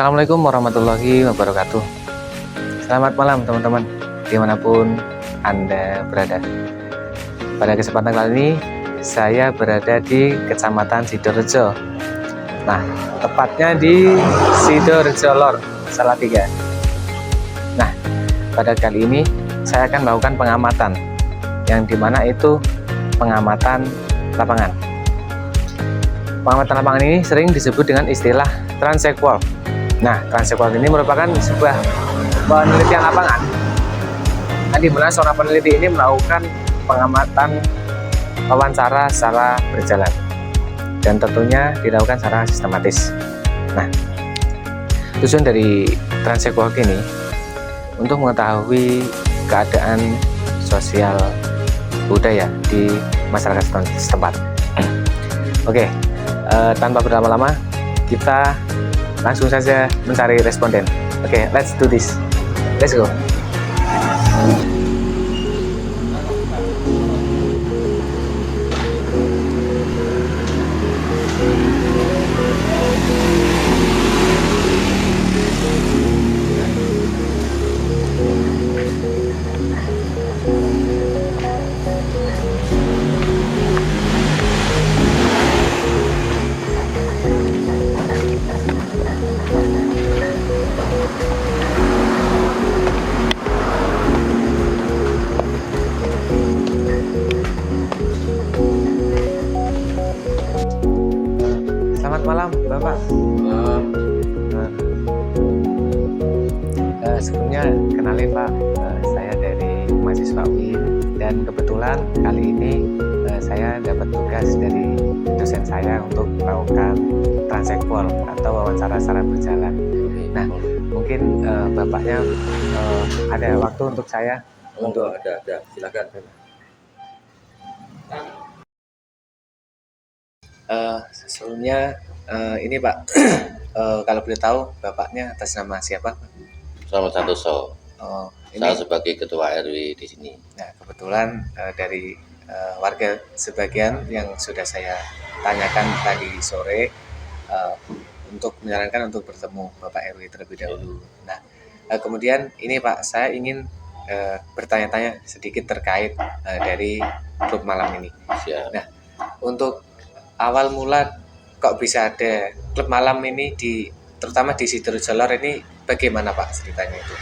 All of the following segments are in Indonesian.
Assalamualaikum warahmatullahi wabarakatuh. Selamat malam teman-teman, dimanapun Anda berada. Pada kesempatan kali ini, saya berada di Kecamatan Sidorejo. Nah, tepatnya di Sidorejo Lor, Salatiga. Nah, pada kali ini saya akan melakukan pengamatan, yang dimana itu pengamatan lapangan. Pengamatan lapangan ini sering disebut dengan istilah transequal. Nah, transequal ini merupakan sebuah penelitian lapangan, di mana seorang peneliti ini melakukan pengamatan wawancara secara berjalan dan tentunya dilakukan secara sistematis. Nah, tujuan dari transequal ini untuk mengetahui keadaan sosial budaya di masyarakat setempat. Oke, tanpa berlama-lama kita langsung saja mencari responden. Oke, let's do this. Let's go. Selamat malam, Bapak. Sebelumnya kenalin Pak, saya dari mahasiswa UIN dan kebetulan kali ini saya dapat tugas dari dosen saya untuk melakukan transequal atau wawancara secara berjalan. Nah, mungkin Bapaknya ada waktu untuk saya? Untuk ada, silakan. Sebelumnya ini Pak, kalau boleh tahu Bapaknya atas nama siapa? Selamat Santoso. Ini, Saya sebagai ketua RW di sini. Nah, kebetulan dari warga sebagian yang sudah saya tanyakan tadi sore untuk menyarankan untuk bertemu Bapak RW terlebih dahulu. Nah, kemudian ini Pak, saya ingin bertanya-tanya sedikit terkait dari klub malam ini. Siap. Nah, untuk awal mula kok bisa ada klub malam ini terutama di Sidorejo Lor ini bagaimana Pak ceritanya itu?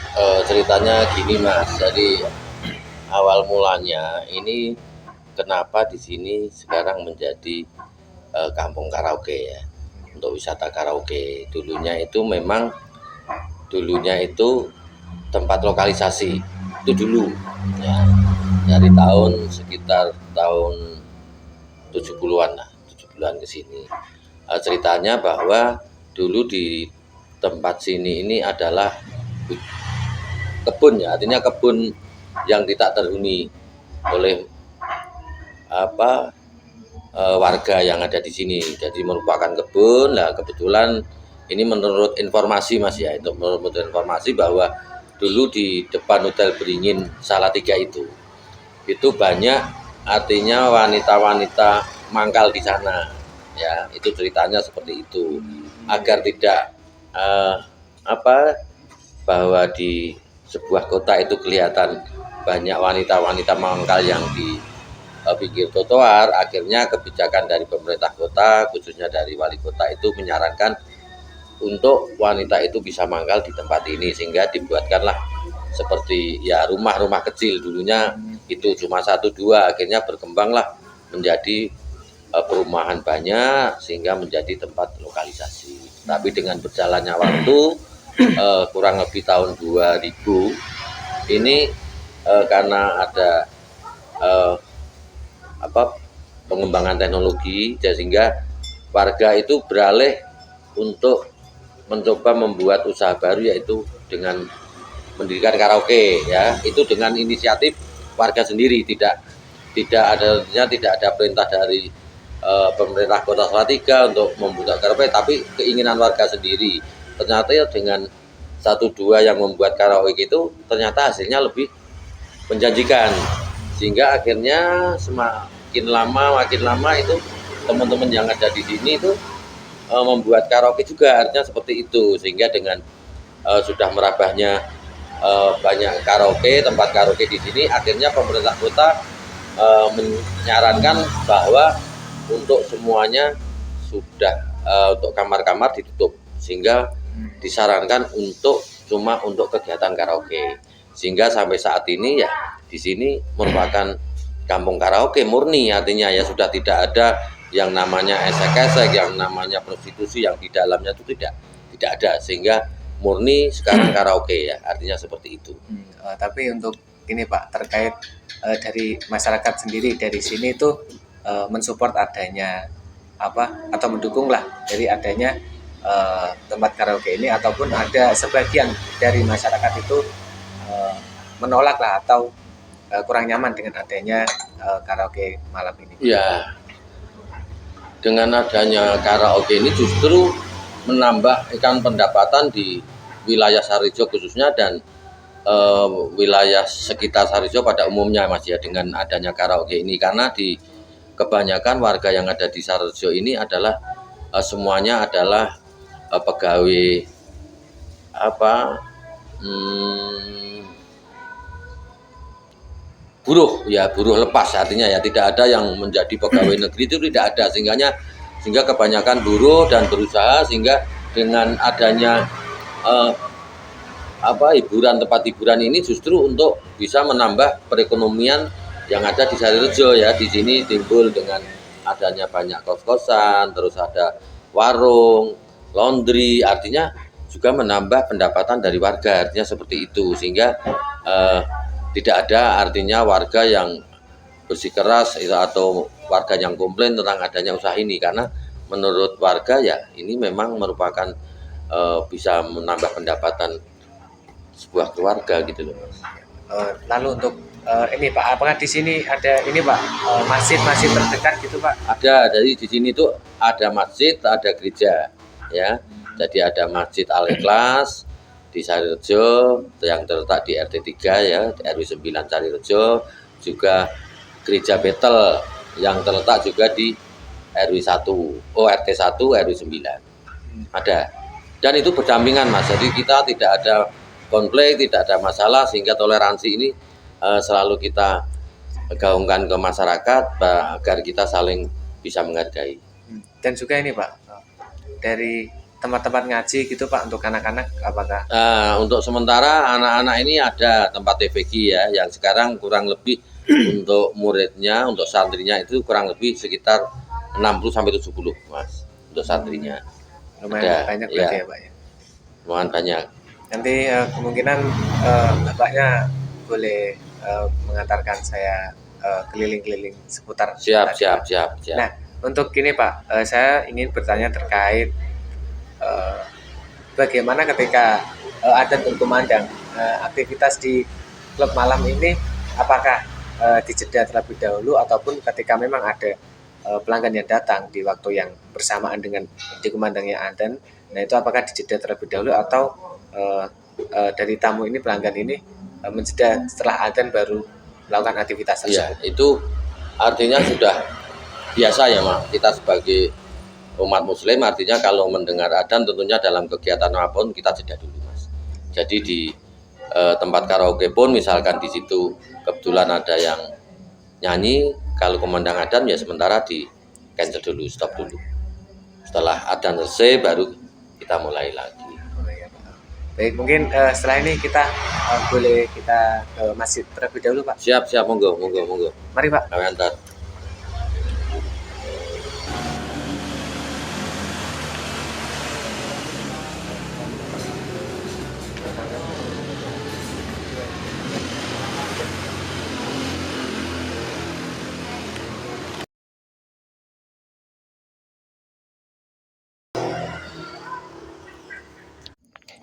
Ceritanya gini Mas, jadi awal mulanya ini kenapa di sini sekarang menjadi kampung karaoke ya, untuk wisata karaoke. Dulunya itu tempat lokalisasi itu dulu ya, dari sekitar tahun 70-an lah, 70-an ke sini. Ceritanya bahwa dulu di tempat sini ini adalah kebun ya, artinya kebun yang tidak terhuni oleh warga yang ada di sini. Jadi merupakan kebun. Nah, kebetulan ini menurut informasi Mas ya, itu menurut informasi bahwa dulu di depan Hotel Beringin Salatiga itu banyak, artinya wanita-wanita mangkal di sana ya, itu ceritanya seperti itu, agar tidak bahwa di sebuah kota itu kelihatan banyak wanita-wanita mangkal yang di pinggir trotoar. Akhirnya kebijakan dari pemerintah kota, khususnya dari wali kota, itu menyarankan untuk wanita itu bisa mangkal di tempat ini, sehingga dibuatkanlah seperti ya rumah-rumah kecil. Dulunya itu cuma 1-2, akhirnya berkembanglah menjadi perumahan banyak sehingga menjadi tempat lokalisasi. Tapi dengan berjalannya waktu, kurang lebih tahun 2000 ini karena ada pengembangan teknologi, sehingga warga itu beralih untuk mencoba membuat usaha baru, yaitu dengan mendirikan karaoke ya. Itu dengan inisiatif warga sendiri, tidak ada perintah dari pemerintah Kota Salatiga untuk membuka karaoke, tapi keinginan warga sendiri. Ternyata ya dengan 1-2 yang membuat karaoke itu ternyata hasilnya lebih menjanjikan, sehingga akhirnya makin lama itu teman-teman yang ada di sini itu membuat karaoke juga, artinya seperti itu. Sehingga dengan sudah merambahnya banyak karaoke, tempat karaoke di sini, akhirnya pemerintah kota menyarankan bahwa untuk semuanya sudah untuk kamar-kamar ditutup, sehingga disarankan cuma untuk kegiatan karaoke. Sehingga sampai saat ini ya di sini merupakan kampung karaoke murni, artinya ya sudah tidak ada yang namanya esek-esek, yang namanya prostitusi yang di dalamnya itu tidak ada, sehingga murni sekarang karaoke ya, artinya seperti itu. Tapi untuk ini Pak, terkait dari masyarakat sendiri dari sini itu mensupport adanya apa atau mendukung lah dari adanya tempat karaoke ini, ataupun ada sebagian dari masyarakat itu menolak lah atau kurang nyaman dengan adanya karaoke malam ini. Ya, dengan adanya karaoke ini justru menambah ikan pendapatan di wilayah Sarijo khususnya, dan wilayah sekitar Sarijo pada umumnya Mas ya, dengan adanya karaoke ini. Karena di kebanyakan warga yang ada di Sarijo ini adalah semuanya adalah pegawai buruh ya, buruh lepas, artinya ya tidak ada yang menjadi pegawai negeri, itu tidak ada, sehingga kebanyakan buruh dan berusaha, sehingga dengan adanya hiburan, tempat hiburan ini justru untuk bisa menambah perekonomian yang ada di Sarirejo ya. Di sini timbul dengan adanya banyak kos-kosan, terus ada warung, laundry, artinya juga menambah pendapatan dari warga, artinya seperti itu. Sehingga tidak ada artinya warga yang bersikeras atau warga yang komplain tentang adanya usaha ini, karena menurut warga ya ini memang merupakan bisa menambah pendapatan sebuah keluarga gitu loh. Lalu untuk ini Pak, apakah di sini ada ini Pak, masjid-masjid terdekat gitu Pak? Ada, jadi di sini tuh ada masjid, ada gereja ya. Jadi ada Masjid Al-Ikhlas di Sarirejo yang terletak di RT 3 ya, di RW 9 Sarirejo, juga Gereja Betel yang terletak juga di RW 1, RT 1 RW 9. Ada. Dan itu berdampingan Mas. Jadi kita tidak ada konflik, tidak ada masalah, sehingga toleransi ini selalu kita gaungkan ke masyarakat agar kita saling bisa menghargai. Dan juga ini Pak, dari tempat-tempat ngaji gitu Pak untuk anak-anak apakah? Untuk sementara anak-anak ini ada tempat TVG ya, yang sekarang kurang lebih untuk muridnya, untuk santrinya itu kurang lebih sekitar 60-70 Mas, untuk santrinya. Lumayan banyak berarti ya Pak ya? Lumayan banyak. Nanti kemungkinan Bapaknya boleh mengantarkan saya keliling-keliling seputar. Siap. Nah, untuk ini Pak, saya ingin bertanya terkait bagaimana ketika adan berkumandang, aktivitas di klub malam ini apakah dijeda terlebih dahulu, ataupun ketika memang ada pelanggan yang datang di waktu yang bersamaan dengan dikumandangnya adan, nah itu apakah dijeda terlebih dahulu, atau dari tamu ini, pelanggan ini menjeda setelah adan baru melakukan aktivitas tersebut? Ya, itu artinya sudah biasa ya Mak, kita sebagai umat muslim artinya kalau mendengar adzan tentunya dalam kegiatan apapun kita jeda dulu Mas. Jadi di tempat karaoke pun misalkan di situ kebetulan ada yang nyanyi, kalau kumandang adzan ya sementara di cancel dulu, stop dulu. Setelah adzan selesai baru kita mulai lagi. Baik, mungkin setelah ini kita boleh kita ke masjid terlebih dahulu Pak. Siap, monggo. Mari Pak. Kami antar.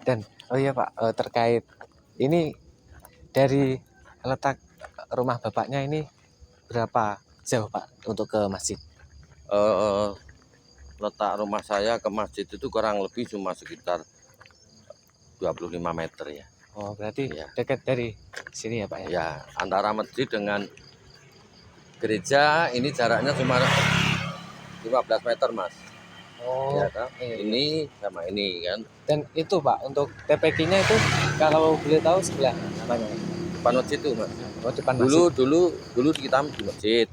Dan oh iya Pak, terkait ini dari letak rumah Bapaknya ini berapa jauh Pak untuk ke masjid? Letak rumah saya ke masjid itu kurang lebih cuma sekitar 25 meter ya. Oh, berarti ya, dekat dari sini ya Pak ya? Ya, antara masjid dengan gereja ini jaraknya cuma 15 meter Mas. Oh, Ya kan? iya, iya. Ini sama ini kan. Dan itu Pak, untuk TPQ-nya itu kalau boleh tahu sebelah mana? Depan masjid tuh, Mas. Oh, depan Dulu masjid. dulu dulu kita di masjid.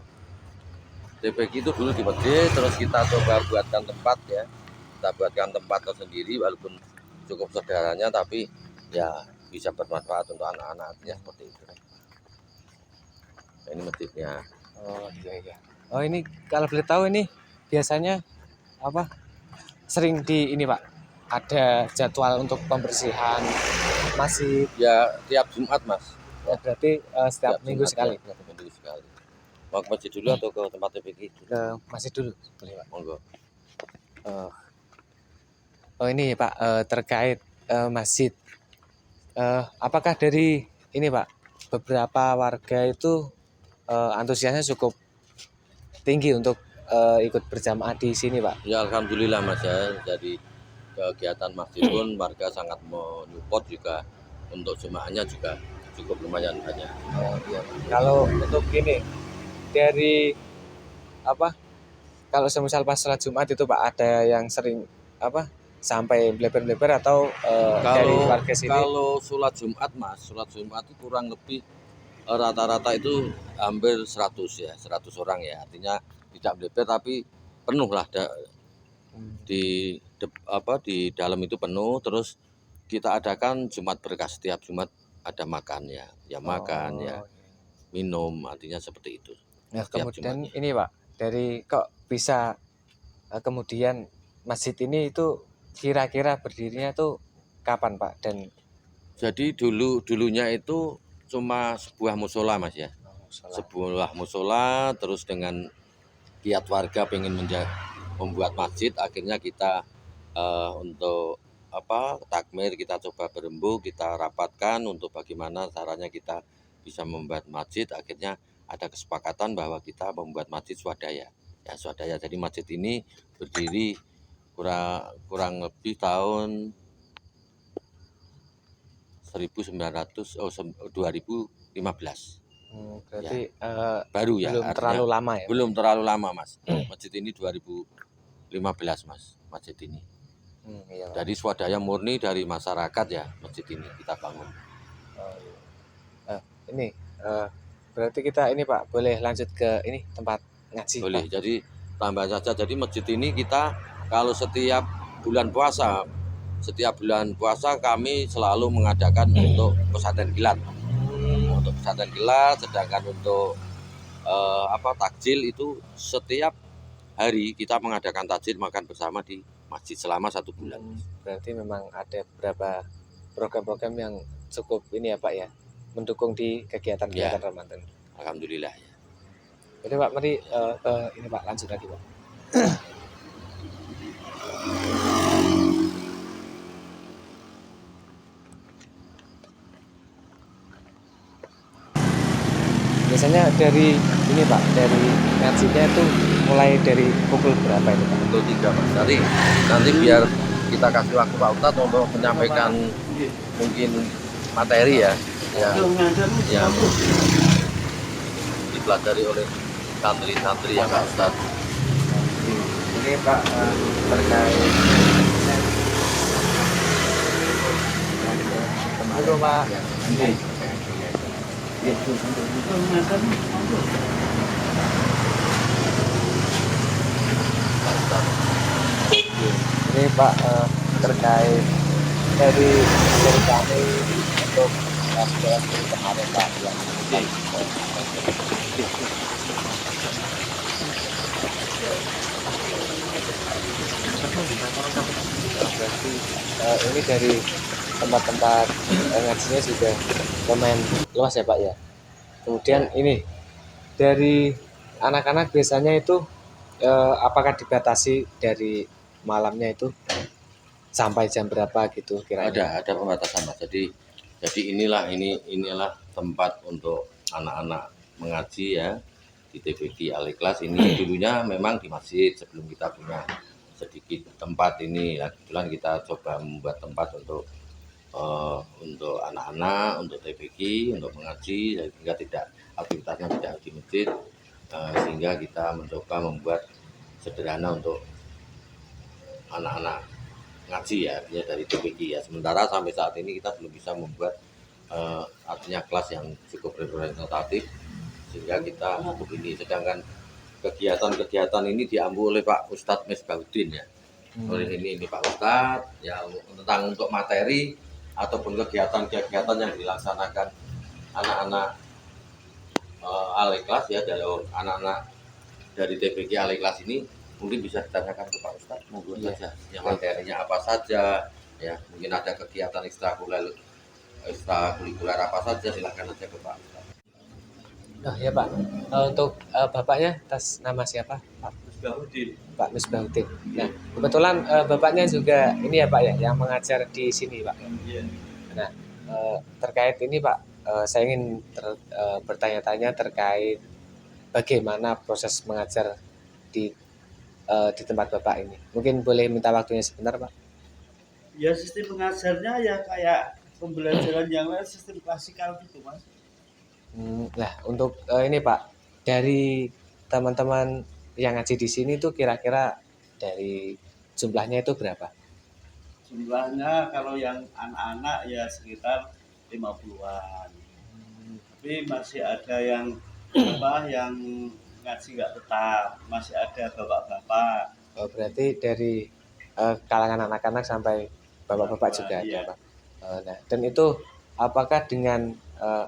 TPQ itu dulu di masjid, terus kita coba buatkan tempat ya. Kita buatkan tempat tersendiri walaupun cukup sederhananya, tapi ya bisa bermanfaat untuk anak-anaknya seperti itu. Nah, ini masjidnya. Oh, iya, iya. Oh, ini kalau boleh tahu ini biasanya apa? Sering di ini Pak, ada jadwal untuk pembersihan masjid. Ya tiap Jumat, Mas. Oh, berarti setiap Tiap minggu Jumat sekali. ya, minggu sekali. Mau ke masjid dulu atau ke tempat TPQ? Ke masjid dulu, boleh Pak. Monggo. Oh, oh ini Pak, terkait masjid. Apakah dari ini Pak, beberapa warga itu antusiasnya cukup tinggi untuk ikut berjamaah di sini Pak? Ya alhamdulillah Mas ya. Jadi kegiatan masjid pun warga sangat menyupport juga, untuk jemaahnya juga cukup lumayan banyak. Oh, iya. Kalau untuk ini dari apa? Kalau semisal pas sholat Jumat itu Pak ada yang sering apa? Sampai bleber-bleber atau dari Kalau warga sini? kalau sholat Jumat Mas, sholat Jumat itu kurang lebih rata-rata itu hampir 100 ya, 100 orang ya. Artinya tidak bleber tapi penuh lah di di dalam itu penuh. Terus kita adakan Jumat berkah, setiap Jumat ada makannya, ya makan ya Oh, minum, artinya seperti itu. nah Setiap kemudian Jumatnya. ini Pak, dari kok bisa kemudian masjid ini itu kira-kira berdirinya tuh kapan Pak? Dan Jadi dulunya itu cuma sebuah musola Mas ya. Sebuah musola, terus dengan kiat warga pengen membuat masjid, akhirnya kita untuk takmir, kita coba berembuk, kita rapatkan untuk bagaimana caranya kita bisa membuat masjid. Akhirnya ada kesepakatan bahwa kita membuat masjid swadaya. Ya swadaya. Jadi masjid ini berdiri kurang lebih tahun 2015. berarti Baru ya, belum artinya terlalu lama ya? belum terlalu lama Mas. Masjid ini 2015 Mas, masjid ini. Iya, Pak. Jadi swadaya murni dari masyarakat ya, masjid ini kita bangun. Oh, iya. Ini berarti kita ini Pak boleh lanjut ke ini tempat ngaji Boleh. Pak? Jadi tambah saja, jadi masjid ini kita kalau setiap bulan puasa kami selalu mengadakan untuk pesantren kilat. Untuk pesantren kilat, sedangkan untuk takjil itu setiap hari kita mengadakan takjil makan bersama di masjid selama 1 bulan. Berarti memang ada beberapa program-program yang cukup ini ya Pak ya, mendukung di kegiatan-kegiatan Ya. Ramadan. Alhamdulillah ya. Jadi Pak, mari ini Pak lanjut lagi Pak. Biasanya dari ini Pak, dari ngajinya itu mulai dari pukul berapa itu Pak? Pukul 3 Mas. Nanti biar kita kasih waktu Pak Ustadz untuk menyampaikan mungkin materi ya, yang dipelajari oleh santri-santri ya Pak Ustadz. Ini Pak terkait halo Pak. Ini Pak terkait dari kami untuk jalan kemarin Pak yang berarti ini dari tempat-tempat ngajinya sudah lumayan luas ya Pak ya. Kemudian ini dari anak-anak biasanya itu apakah dibatasi dari malamnya itu sampai jam berapa gitu kira-kira? Ada pembatasan Mas. Jadi inilah tempat untuk anak-anak mengaji ya di TPQ Al-Ikhlas ini. Dulunya memang di masjid sebelum kita punya sedikit tempat ini. Kebetulan kita coba membuat tempat untuk anak-anak, untuk TPQ, untuk mengaji, sehingga aktivitasnya tidak di masjid, sehingga kita mencoba membuat sederhana untuk anak-anak ngaji ya, artinya dari TPQ ya. Sementara sampai saat ini kita belum bisa membuat artinya kelas yang cukup representatif sehingga kita cukup ini. Sedangkan kegiatan-kegiatan ini diambil oleh Pak Ustadz Misbahuddin ya. Oleh ini Pak Ustadz yang tentang untuk materi ataupun kegiatan-kegiatan yang dilaksanakan anak-anak Al-Ikhlas ya, dari anak-anak dari TPQ Al-Ikhlas ini mungkin bisa ditanyakan ke Pak Ustadz, monggo saja. Yang materinya apa saja, ya mungkin ada kegiatan ekstrakurikuler apa saja, silakan aja ke Pak Ustadz. Nah ya Pak, untuk bapaknya atas nama siapa? Pak Misbahuddin. Pak Misbahuddin. Nah kebetulan bapaknya juga ini ya Pak ya, yang mengajar di sini Pak. Iya. Nah terkait ini Pak, saya ingin bertanya-tanya terkait bagaimana proses mengajar di tempat Bapak ini. Mungkin boleh minta waktunya sebentar Pak? Ya sistem pengajarnya ya kayak pembelajaran yang lain, sistem klasikal gitu Mas. Nah untuk ini Pak, dari teman-teman yang ngaji di sini tuh kira-kira dari jumlahnya itu berapa? Jumlahnya kalau yang anak-anak ya sekitar 50-an. Tapi masih ada yang yang ngaji nggak tetap, masih ada bapak-bapak. Oh, berarti dari kalangan anak-anak sampai bapak-bapak juga ada Iya. Pak. Nah dan itu apakah dengan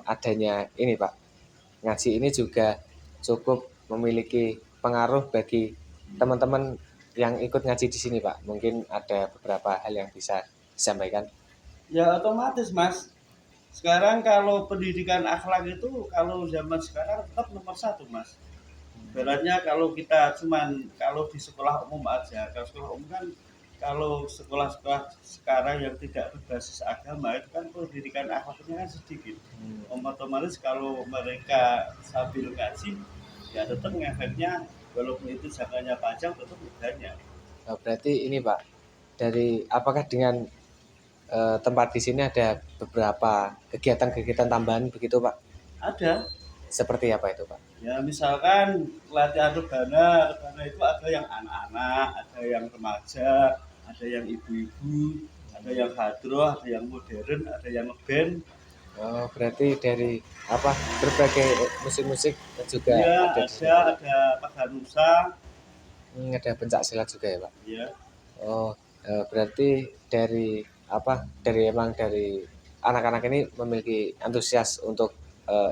adanya ini Pak, ngaji ini juga cukup memiliki pengaruh bagi teman-teman yang ikut ngaji di sini Pak? Mungkin ada beberapa hal yang bisa disampaikan. Ya otomatis Mas. Sekarang kalau pendidikan akhlak itu kalau zaman sekarang tetap nomor 1 Mas. Ibaratnya kalau kita kalau di sekolah umum aja, kalau sekolah umum kan kalau sekolah-sekolah sekarang yang tidak berbasis agama itu kan pendidikan akhlaknya kan sedikit. Otomatis kalau mereka sambil ngaji ya tetap ngefeknya walaupun itu jangkanya panjang tetap banyak. Oh, berarti ini Pak, dari apakah dengan tempat di sini ada beberapa kegiatan-kegiatan tambahan begitu Pak? Ada. Seperti apa itu Pak? Ya misalkan latihan rebana itu ada yang anak-anak, ada yang remaja, ada yang ibu-ibu, ada yang hadroh, ada yang modern, ada yang ngeband. Oh, berarti dari apa berbagai musik-musik juga Ya ada di sini. ada paganusa. Ada pencak silat juga ya Pak? Ya Oh, berarti dari apa? Dari anak-anak ini memiliki antusias untuk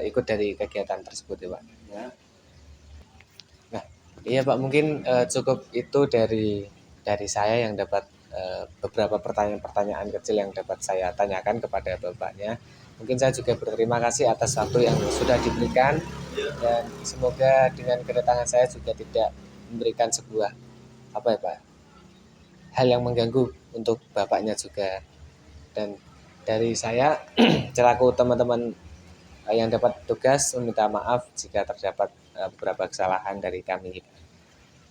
ikut dari kegiatan tersebut ya Pak. ya. Nah, iya Pak, mungkin cukup itu dari saya yang dapat beberapa pertanyaan-pertanyaan kecil yang dapat saya tanyakan kepada Bapaknya. Mungkin saya juga berterima kasih atas waktu yang sudah diberikan dan semoga dengan kedatangan saya juga tidak memberikan sebuah apa ya Pak, hal yang mengganggu untuk Bapaknya juga. Dan dari saya selaku teman-teman yang dapat tugas meminta maaf jika terdapat beberapa kesalahan dari kami.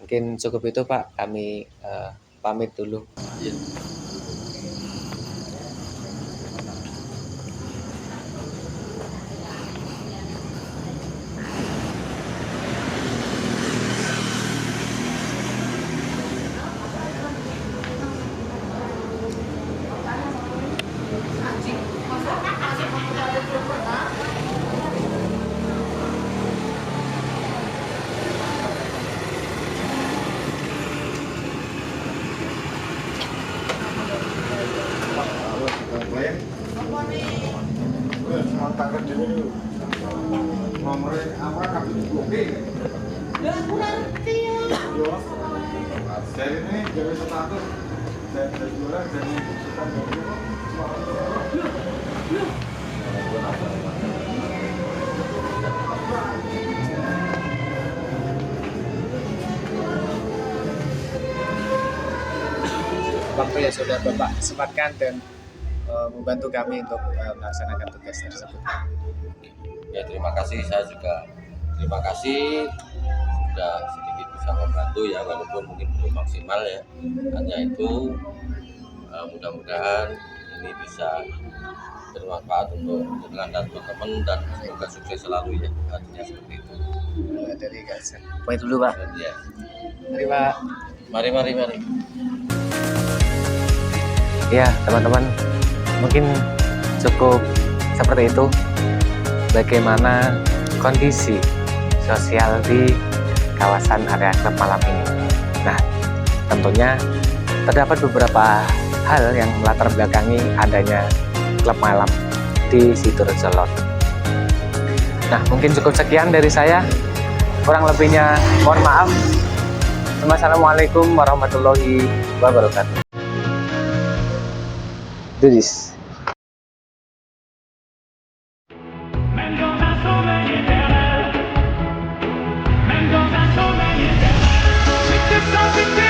Mungkin cukup itu Pak, kami pamit dulu. Nomornya apa kami booking? Ya aku ngerti ya. Dari ini dari status dari jualan dari Waktu yang sudah Bapak sempatkan dan membantu kami untuk melaksanakan tugas tersebut. Ya terima kasih, saya juga terima kasih sudah sedikit bisa membantu ya, walaupun mungkin belum maksimal ya. Hanya itu mudah-mudahan ini bisa bermanfaat untuk dan teman-teman dan semoga sukses selalu ya, artinya seperti itu. Dari Gaza. Baik dulu Pak. Dan ya, Mari Pak. mari. Ya teman-teman, mungkin cukup seperti itu bagaimana kondisi sosial di kawasan area klub malam ini. Nah, tentunya terdapat beberapa hal yang melatar belakangi adanya klub malam di Sidorejo Lor. Nah, mungkin cukup sekian dari saya. Kurang lebihnya mohon maaf. Wassalamualaikum warahmatullahi wabarakatuh. Do this. Men don't have so many better. Men don't have so many better.